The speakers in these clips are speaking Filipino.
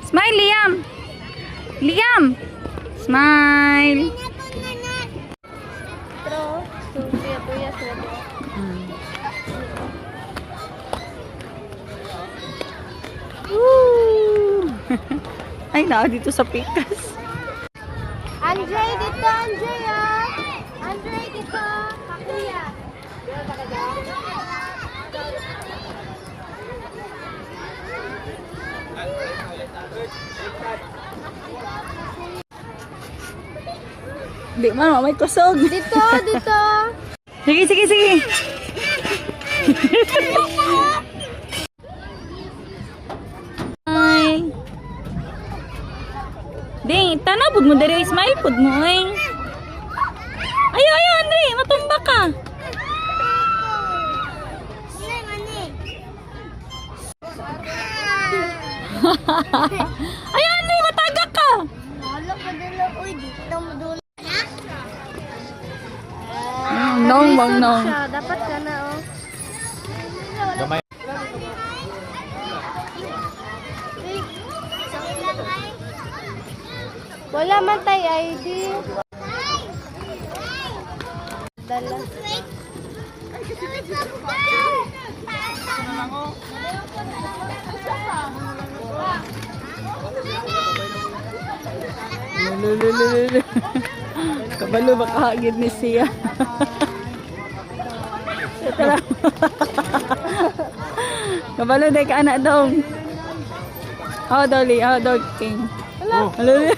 Smile, Liam. Liam. Smile. Ay, na dito sa pikas. Andre dito, Andre ah. Andre dito. Kuya. Di man, may kusog. Dito, dito. Sige, sige, sige. Ay. Ding, tanabod mo dere, smile pod mo eh. Ayo, ayo, Andre, matumba ka. Ayo, Andre, matagak ka. Wala pa dala, uy, dito mo dula. Nong, bang nong. Dapat ka na, oh. Gamay. Wala man tayo ID. Dala. Lululululu. Kabalo baka hagid ni siya. Tara. Kabalo day ka anak dong. Oh, Dolly, oh, dog king. Hello. Hello.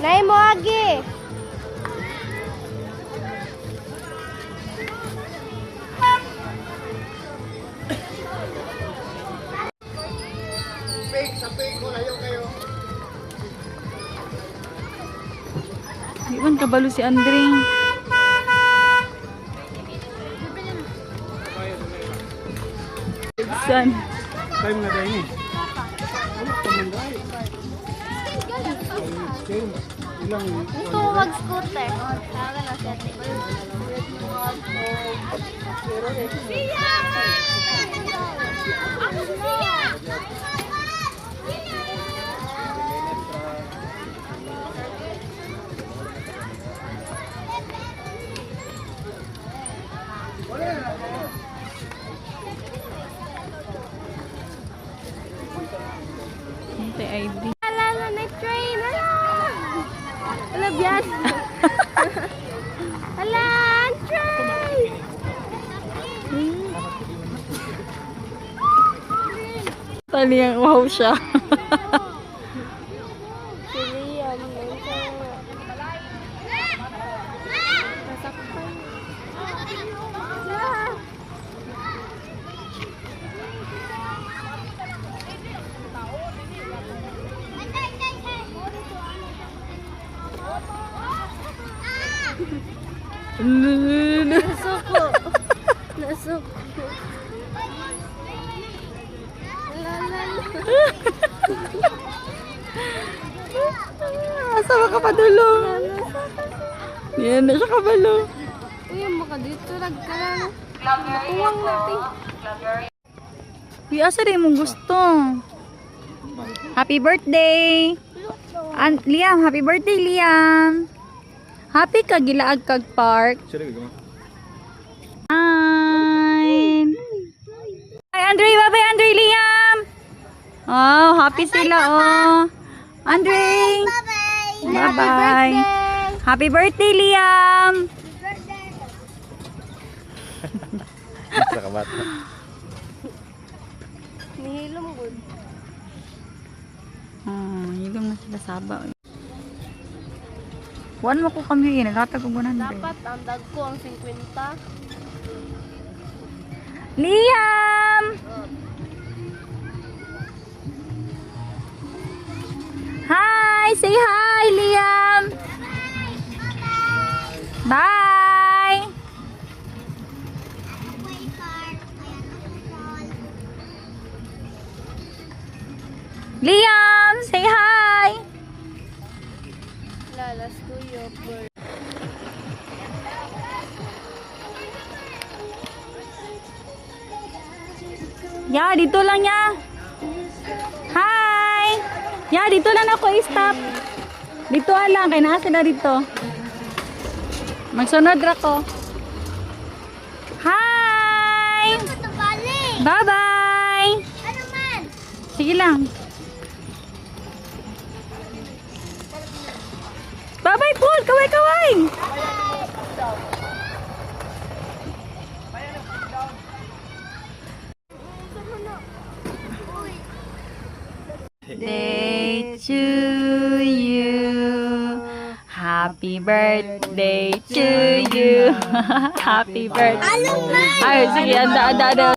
Nay mo agi. Di man kabalo si Andre. San? Time na tayo ni. Ito mag-scooter. Tara na siya. Siya! Ako si Siya! Ito ID. Wala na na-train. Wala biyan. Wala, train. Tali ang wow siya. Si Liam. Nasaktan. Lululu. Nasuko. Nasuko. Asa ka pa dulo? Yan na siya kabalo. Uy, maka dito. Nagkalang. Matuwang natin. Uy, asa rin mong gusto? Happy birthday! Liam, happy birthday, Liam! Happy ka gilaag kag park. Sila gagawin. Hi! Hi, Andre! Bye-bye, Andre, Liam! Oh, happy sila, oh! Andre! Bye-bye! Happy birthday, Liam! Sa kabata. Nihilom good. Hilom na sila saba. One mo ko kami, naghatag ko 100. Dapat ang dag ko ang 50. Liam! Hi! Say hi, Liam! Bye! Liam! Say hi! Ya, dito lang ya. Hi! Ya, dito lang ako i-stop. Dito lang, kaya naa sila dito. Magsunod ra ko. Hi! Bye-bye! Ano man? Sige lang. Bye-bye, Paul! Kaway-kaway! Day to you. Happy birthday to you. Happy birthday. Ay, sige, anda.